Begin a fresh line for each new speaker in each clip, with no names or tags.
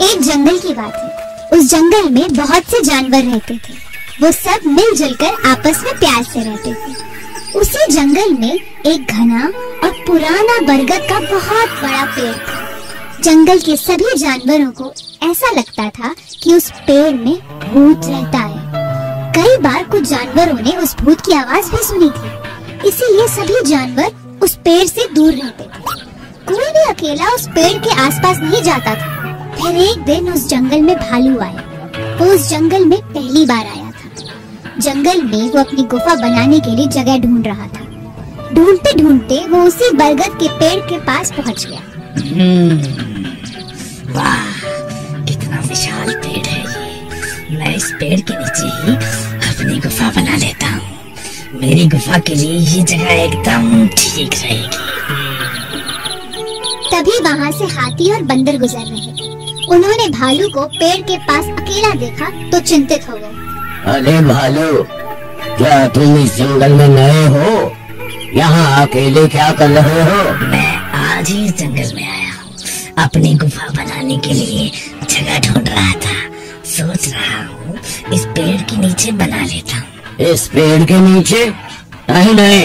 एक जंगल की बात है। उस जंगल में बहुत से जानवर रहते थे। वो सब मिलजुल कर आपस में प्यार से रहते थे। उसी जंगल में एक घना और पुराना बरगद का बहुत बड़ा पेड़ था। जंगल के सभी जानवरों को ऐसा लगता था कि उस पेड़ में भूत रहता है। कई बार कुछ जानवरों ने उस भूत की आवाज भी सुनी थी, इसीलिए सभी जानवर उस पेड़ से दूर रहते थे। कोई भी अकेला उस पेड़ के आसपास नहीं जाता था। फिर एक दिन उस जंगल में भालू आया। वो उस जंगल में पहली बार आया था। जंगल में वो अपनी गुफा बनाने के लिए जगह ढूंढ रहा था। ढूंढते ढूंढते वो उसी बरगद के पेड़ के पास पहुंच गया।
वाह, कितना विशाल पेड़ है ये। मैं इस पेड़ के नीचे ही अपनी गुफा बना लेता हूँ। मेरी गुफा के लिए ये जगह एकदम ठीक रहेगी।
तभी वहाँ से हाथी और बंदर गुजर रहे थे। उन्होंने भालू को पेड़ के पास अकेला देखा तो चिंतित हो गए।
अरे भालू, क्या तुम इस जंगल में नए हो? यहाँ अकेले क्या कर रहे हो?
मैं आज ही इस जंगल में आया हूँ। अपनी गुफा बनाने के लिए जगह ढूंढ रहा था। सोच रहा हूँ इस पेड़ के नीचे बना लेता हूँ।
इस पेड़ के नीचे? नहीं नहीं,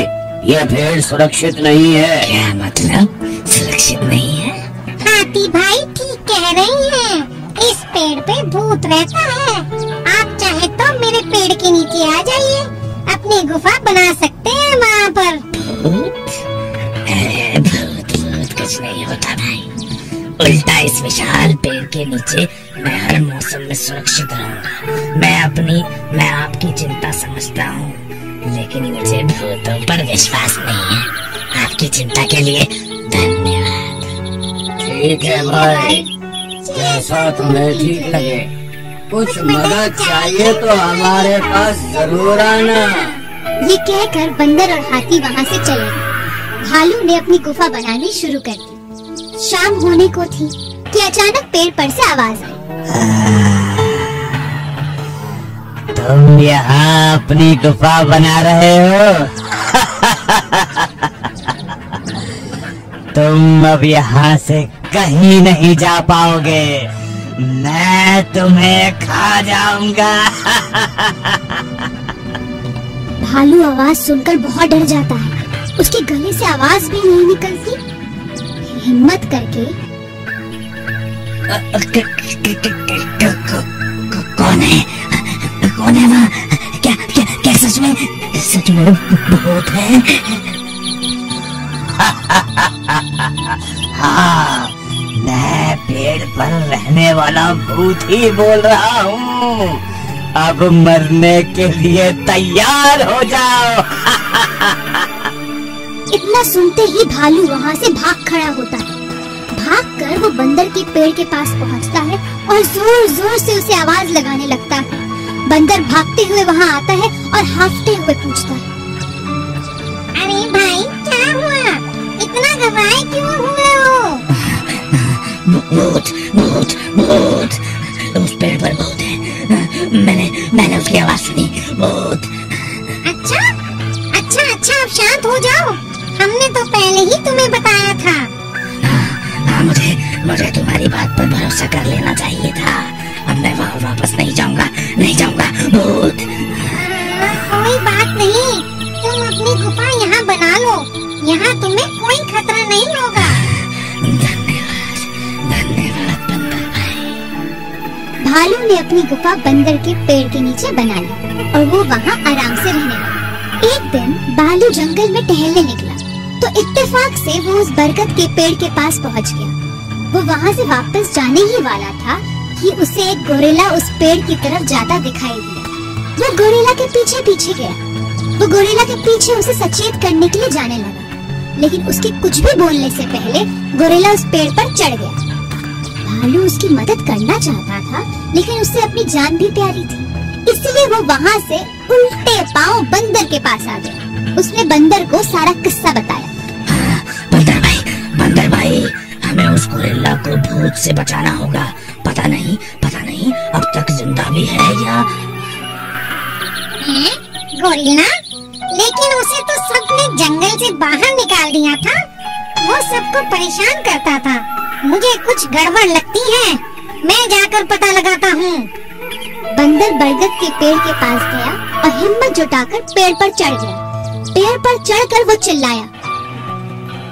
यह पेड़ सुरक्षित नहीं है।
क्या मतलब सुरक्षित नहीं है?
हाथी भाई ठीक कह रही हैं। इस पेड़ पे भूत रहता है। आप चाहे तो मेरे पेड़ के नीचे आ जाइए, अपनी गुफा बना सकते हैं वहाँ पर।
भूत? अरे भूत कुछ नहीं होता भाई। उल्टा इस विशाल पेड़ के नीचे मैं हर मौसम में सुरक्षित रहूंगा। मैं आपकी चिंता समझता हूँ, लेकिन मुझे भूतों पर विश्वास नहीं है। आपकी चिंता के लिए धन्यवाद।
ठीक है भाई, जैसा तुम्हें ठीक लगे। कुछ मदद चाहिए तो हमारे पास जरूर आना।
ये कहकर बंदर और हाथी वहाँ से चले गए। भालू ने अपनी गुफा बनानी शुरू कर दी। शाम होने को थी कि अचानक पेड़ पर से आवाज आई।
तुम यहाँ अपनी गुफा बना रहे हो? तुम अब यहाँ से कहीं नहीं जा पाओगे। मैं तुम्हें खा जाऊंगा।
भालू आवाज सुनकर बहुत डर जाता है। उसके गले से आवाज भी नहीं निकलती। हिम्मत करके
कौन है वहाँ? क्या सच में भूत है?
हाँ, मैं पेड़ पर रहने वाला भूत ही बोल रहा हूँ। अब मरने के लिए तैयार हो जाओ।
इतना सुनते ही भालू वहाँ से भाग खड़ा होता है। भागकर वो बंदर के पेड़ के पास पहुँचता है और जोर जोर से उसे आवाज लगाने लगता है। बंदर भागते हुए वहाँ आता है और हांफते हुए पूछता है, अरे भाई क्या हुआ? इतना घबराए क्यों हुए हो?
भूत उस पेड़ पर भूत है। मैंने उसकी आवाज सुनी। भूत।
अच्छा, अब शांत हो जाओ। हमने तो पहले ही तुम्हें बताया था।
हाँ, मुझे तुम्हारी बात पर भरोसा कर लेना चाहिए था। अब मैं वहाँ वापस नहीं जाऊंगा। भूत।
कोई बात नहीं, तुम अपनी गुफा यहाँ बना लो। यहाँ तुम्हें कोई खतरा नहीं होगा।
धन्यवाद बंदर भाई।
भालू ने अपनी गुफा बंदर के पेड़ के नीचे बना ली और वो वहाँ आराम से रहने लगा। एक दिन भालू जंगल में टहलने निकला तो इत्तेफाक से वो उस बरगद के पेड़ के पास पहुँच गया। वो वहाँ से वापस जाने ही वाला था कि उसे एक गोरिल्ला उस पेड़ की तरफ जाता दिखाई दिया। वो गोरिल्ला के पीछे पीछे गया। वो गोरिल्ला के पीछे उसे सचेत करने के लिए जाने लगा, लेकिन उसके कुछ भी बोलने से पहले गोरिल्ला उस पेड़ पर चढ़ गया। भालू उसकी मदद करना चाहता था, लेकिन उससे अपनी जान भी प्यारी थी, इसलिए वो वहाँ से उल्टे पांव बंदर के पास आ गया। उसने बंदर को सारा किस्सा बताया।
बंदर भाई, हमें उस गोरिल्ला को भूत से बचाना होगा। पता नहीं अब तक जिंदा भी है या?
गोरिल्ला? लेकिन उसे
तो सबने जंगल से बाहर निकाल दिया था। वो सबको परेशान करता था। मुझे कुछ गड़बड़ लगती है, मैं जाकर पता लगाता हूँ।
बंदर बरगद के पेड़ के पास गया और हिम्मत जुटाकर पेड़ पर चढ़ गया। पेड़ पर चढ़कर वो चिल्लाया,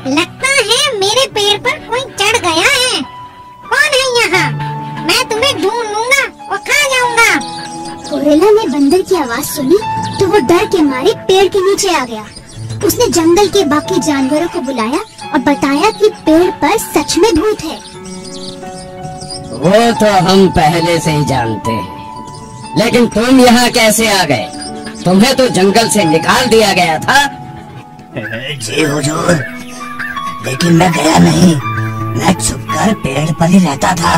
लगता है मेरे पेड़ पर कोई चढ़ गया है। कौन है यहाँ? मैं तुम्हें ढूंढ लूंगा और खा जाऊंगा।
गोरिल्ला ने बंदर की आवाज सुनी तो वो डर के मारे पेड़ के नीचे आ गया। उसने जंगल के बाकी जानवरों को बुलाया और बताया कि पेड़ पर सच में भूत है।
वो तो हम पहले से ही जानते हैं, लेकिन तुम यहाँ कैसे आ गए? तुम्हें तो जंगल से निकाल दिया गया था।
जी हुजूर, लेकिन मैं गया नहीं। मैं छुपकर पेड़ पर ही रहता था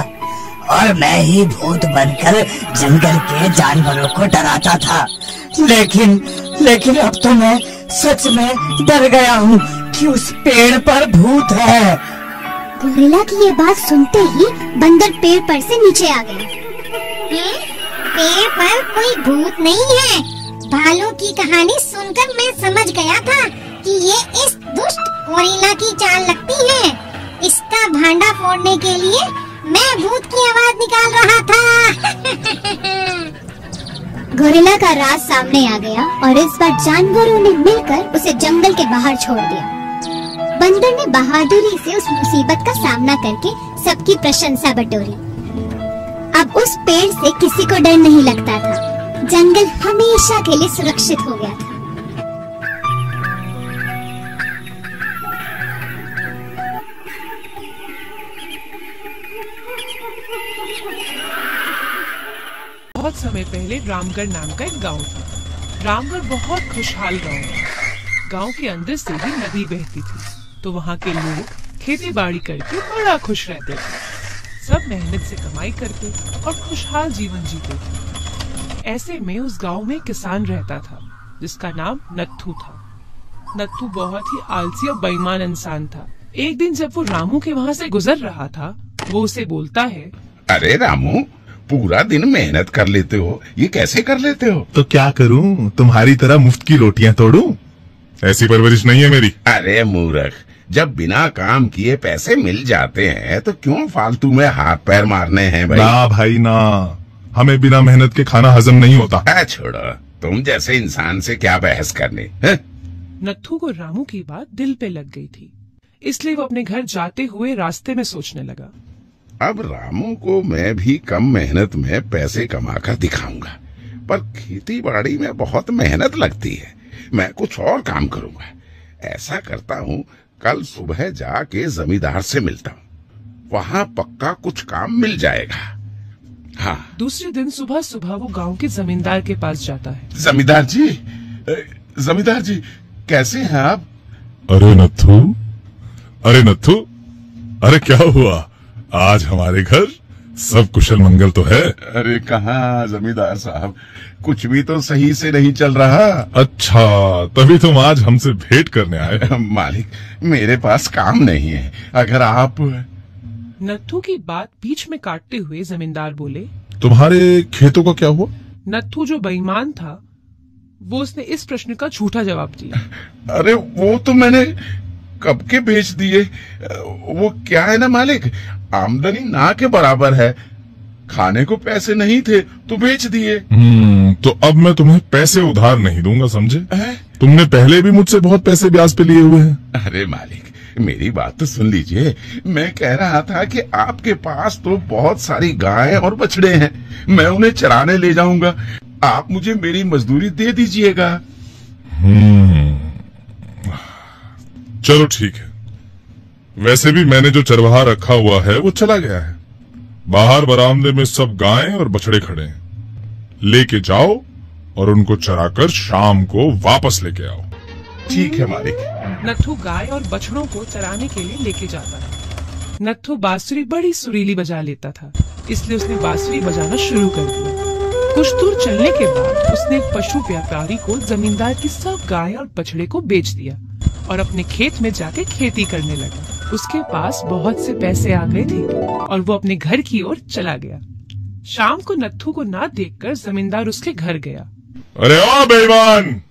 और मैं ही भूत बनकर जंगल के जानवरों को डराता था। लेकिन अब तो मैं सच में डर गया हूँ कि उस पेड़ पर भूत है।
गोरिल्ला की ये बात सुनते ही बंदर पेड़ पर से नीचे आ गया।
पेड़ पर कोई भूत नहीं है। भालू की कहानी सुनकर मैं समझ गया था कि ये इस दुष्ट गोरिल्ला की चाल लगती है। इसका भांडा फोड़ने के लिए मैं भूत की आवाज निकाल रहा था।
गोरिल्ला का राज सामने आ गया और इस बार जानवरों ने मिलकर उसे जंगल के बाहर छोड़ दिया। बंदर ने बहादुरी से उस मुसीबत का सामना करके सबकी प्रशंसा बटोरी। अब उस पेड़ से किसी को डर नहीं लगता था। जंगल हमेशा के लिए सुरक्षित हो गया था।
बहुत समय पहले रामगढ़ नाम का एक गांव था। रामगढ़ बहुत खुशहाल गांव था। गांव के अंदर से ही नदी बहती थी, तो वहाँ के लोग खेती बाड़ी करके बड़ा खुश रहते थे। सब मेहनत से कमाई करते और खुशहाल जीवन जीते थे। ऐसे में उस गांव में किसान रहता था जिसका नाम नत्थू था। नत्थू बहुत ही आलसी और बेईमान इंसान था। एक दिन जब वो रामू के वहाँ से गुजर रहा था, वो उसे बोलता है,
अरे रामू, पूरा दिन मेहनत कर लेते हो, ये कैसे कर लेते हो?
तो क्या करूं, तुम्हारी तरह मुफ्त की रोटियां तोड़ूं? ऐसी परवरिश नहीं है मेरी।
अरे मूर्ख, जब बिना काम किए पैसे मिल जाते हैं तो क्यों फालतू में हाथ पैर मारने हैं भाई?
ना भाई ना, हमें बिना मेहनत के खाना हजम नहीं होता।
छोड़ो, तुम जैसे इंसान से क्या बहस करनी है?
नत्थू को रामू की बात दिल पे लग गई थी, इसलिए वो अपने घर जाते हुए रास्ते में सोचने लगा,
अब रामू को मैं भी कम मेहनत में पैसे कमाकर दिखाऊंगा। पर खेती बाड़ी में बहुत मेहनत लगती है, मैं कुछ और काम करूंगा। ऐसा करता हूँ, कल सुबह जाके जमींदार से मिलता हूँ, वहाँ पक्का कुछ काम मिल जाएगा। हाँ। दूसरे
दिन सुबह सुबह वो गांव के जमींदार के पास जाता है।
जमींदार जी कैसे हैं आप?
अरे नत्थू, अरे क्या हुआ? आज हमारे घर सब कुशल मंगल तो है?
अरे कहाँ जमींदार साहब, कुछ भी तो सही से नहीं चल रहा।
अच्छा, तभी तुम आज हमसे भेंट करने आए?
मालिक, मेरे पास काम नहीं है, अगर आप।
नत्थू की बात बीच में काटते हुए जमींदार बोले,
तुम्हारे खेतों का क्या हुआ?
नत्थू जो बेईमान था, वो उसने इस प्रश्न का झूठा जवाब दिया।
अरे वो तो मैंने कब के बेच दिए। वो क्या है ना मालिक, आमदनी ना के बराबर है, खाने को पैसे नहीं थे तो बेच दिए।
तो अब मैं तुम्हें पैसे उधार नहीं दूंगा, समझे? तुमने पहले भी मुझसे बहुत पैसे ब्याज पे लिए हुए हैं।
अरे मालिक, मेरी बात तो सुन लीजिए। मैं कह रहा था कि आपके पास तो बहुत सारी गायें और बछड़े हैं, मैं उन्हें चराने ले जाऊंगा, आप मुझे मेरी मजदूरी दे दीजिएगा।
चलो ठीक है, वैसे भी मैंने जो चरवाहा रखा हुआ है वो चला गया है। बाहर बरामदे में सब गायें और बछड़े खड़े हैं, लेके जाओ और उनको चराकर शाम को वापस लेके आओ।
ठीक है मालिक।
नत्थू गाय और बछड़ों को चराने के लिए लेके जाता है। नत्थू बांसुरी बड़ी सुरीली बजा लेता था, इसलिए उसने बांसुरी बजाना शुरू कर दिया। कुछ दूर चलने के बाद उसने एक पशु व्यापारी को जमींदार की सब गाय और बछड़े को बेच दिया और अपने खेत में जाके खेती करने लगा। उसके पास बहुत से पैसे आ गए थे और वो अपने घर की ओर चला गया। शाम को नत्थू को ना देखकर जमींदार उसके घर गया।
अरे ओ बेईमान,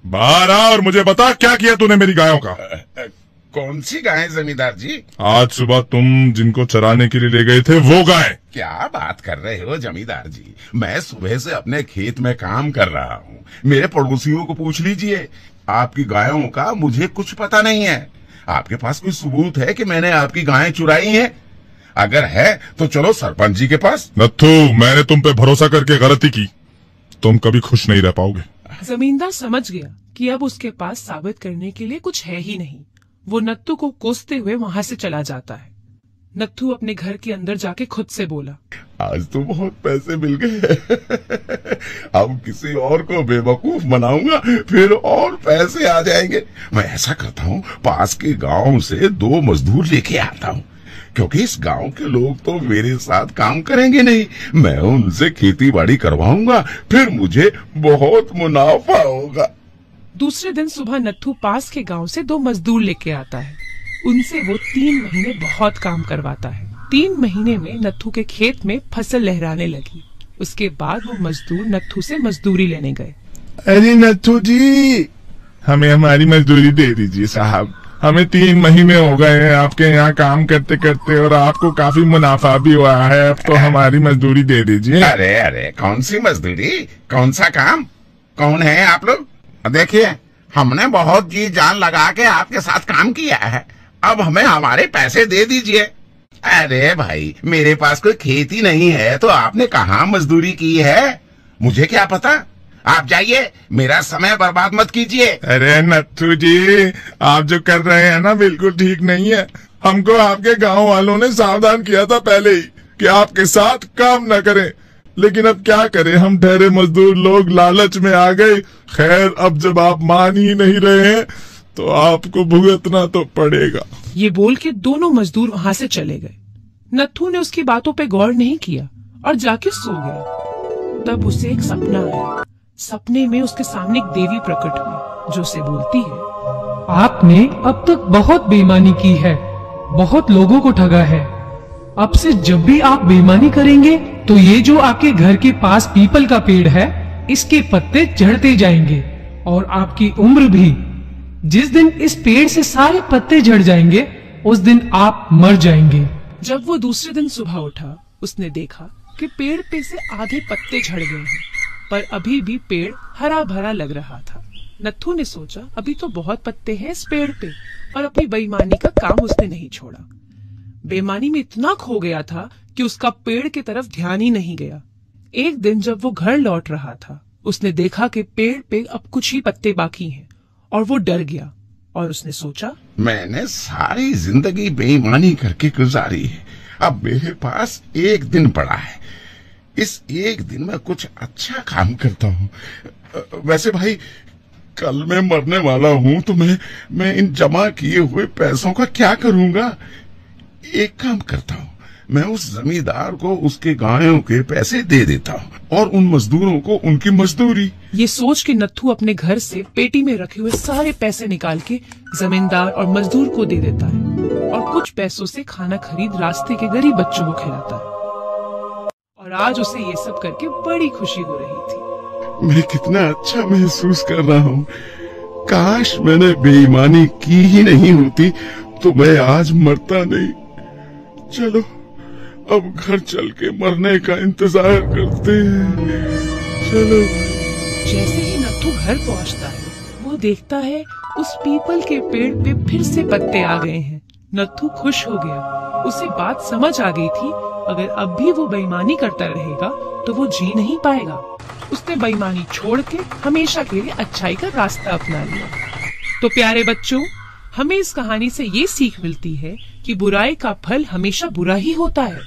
बाहर आ और मुझे बता क्या किया तूने मेरी गायों का।
कौन सी गाय जमींदार जी?
आज सुबह तुम जिनको चराने के लिए ले गए थे वो गाय।
क्या बात कर रहे हो जमींदार जी? मैं सुबह से अपने खेत में काम कर रहा हूँ। मेरे पड़ोसियों को पूछ लीजिए, आपकी गायों का मुझे कुछ पता नहीं है। आपके पास कोई सबूत है कि मैंने आपकी गायें चुराई हैं? अगर है तो चलो सरपंच जी के पास।
नत्थू, मैंने तुम पे भरोसा करके गलती की, तुम कभी खुश नहीं रह पाओगे।
जमींदार समझ गया कि अब उसके पास साबित करने के लिए कुछ है ही नहीं। वो नत्थू को कोसते हुए वहाँ से चला जाता है। नत्थू अपने घर के अंदर जाके खुद से बोला,
आज तो बहुत पैसे मिल गए। अब किसी और को बेवकूफ बनाऊंगा, फिर और पैसे आ जाएंगे। मैं ऐसा करता हूँ, पास के गांव से 2 मजदूर लेके आता हूँ, क्योंकि इस गांव के लोग तो मेरे साथ काम करेंगे नहीं। मैं उनसे खेती बाड़ी करवाऊंगा, फिर मुझे बहुत मुनाफा होगा।
दूसरे दिन सुबह नत्थू पास के गांव से 2 मजदूर लेके आता है। उनसे वो 3 महीने बहुत काम करवाता है। 3 महीने में नत्थू के खेत में फसल लहराने लगी। उसके बाद वो मजदूर नत्थू से मजदूरी लेने गए।
अरे नत्थू जी, हमें हमारी मजदूरी दे दीजिए साहब। हमें 3 महीने हो गए हैं आपके यहाँ काम करते करते और आपको काफी मुनाफा भी हुआ है। अब तो हमारी मजदूरी दे दीजिए।
अरे अरे, कौन सी मजदूरी, कौन सा काम, कौन है आप लोग? देखिए, हमने बहुत जी जान लगा के आपके साथ काम किया है, अब हमें हमारे पैसे दे दीजिए। अरे भाई, मेरे पास कोई खेती नहीं है तो आपने कहाँ मजदूरी की है? मुझे क्या पता। आप जाइए, मेरा समय बर्बाद मत कीजिए।
अरे नत्थू जी, आप जो कर रहे हैं ना बिल्कुल ठीक नहीं है। हमको आपके गांव वालों ने सावधान किया था पहले ही कि आपके साथ काम न करें, लेकिन अब क्या करें, हम ठहरे मजदूर लोग लालच में आ गए। खैर, अब जब आप मान ही नहीं रहे हैं तो आपको भुगतना तो पड़ेगा।
ये बोल के दोनों मजदूर वहाँ से चले गए। नत्थू ने उसकी बातों पे गौर नहीं किया और जाके सो गया। तब उसे एक सपना आया। सपने में उसके सामने एक देवी प्रकट हुई जो उसे बोलती है,
आपने अब तक बहुत बेईमानी की है, बहुत लोगों को ठगा है। अब से जब भी आप बेईमानी करेंगे तो ये जो आपके घर के पास पीपल का पेड़ है, इसके पत्ते झड़ते जाएंगे और आपकी उम्र भी। जिस दिन इस पेड़ से सारे पत्ते झड़ जाएंगे, उस दिन आप मर जाएंगे।
जब वो दूसरे दिन सुबह उठा, उसने देखा कि पेड़ पे से आधे पत्ते झड़ गए हैं, पर अभी भी पेड़ हरा भरा लग रहा था। नत्थू ने सोचा, अभी तो बहुत पत्ते हैं इस पेड़ पे, और अपनी बेईमानी का काम उसने नहीं छोड़ा। बेईमानी में इतना खो गया था कि उसका पेड़ की तरफ ध्यान ही नहीं गया। एक दिन जब वो घर लौट रहा था, उसने देखा कि पेड़ पे अब कुछ ही पत्ते बाकी हैं, और वो डर गया और उसने सोचा,
मैंने सारी जिंदगी बेईमानी करके गुजारी है, अब मेरे पास एक दिन पड़ा है। इस एक दिन में कुछ अच्छा काम करता हूँ। वैसे भाई, कल मैं मरने वाला हूँ तो मैं इन जमा किए हुए पैसों का क्या करूँगा? एक काम करता हूँ, मैं उस जमींदार को उसके गायों के पैसे दे देता हूँ और उन मजदूरों को उनकी मजदूरी।
ये सोच के नत्थू अपने घर से पेटी में रखे हुए सारे पैसे निकाल के जमींदार और मजदूर को दे देता है और कुछ पैसों से खाना खरीद रास्ते के गरीब बच्चों को खिलाता है। और आज उसे ये सब करके बड़ी खुशी हो रही थी।
मैं कितना अच्छा महसूस कर रहा हूँ। काश मैंने बेईमानी की ही नहीं होती तो मैं आज मरता नहीं। चलो, अब घर चल के मरने का इंतजार करते हैं। चलो।
जैसे ही नत्थू घर पहुंचता है, वो देखता है उस पीपल के पेड़ पे फिर से पत्ते आ गए हैं। नत्थू खुश हो गया। उसे बात समझ आ गई थी, अगर अब भी वो बेईमानी करता रहेगा तो वो जी नहीं पाएगा। उसने बेईमानी छोड़ के हमेशा के लिए अच्छाई का रास्ता अपना लिया। तो प्यारे बच्चों, हमें इस कहानी से ये सीख मिलती है कि बुराई का फल हमेशा बुरा ही होता है।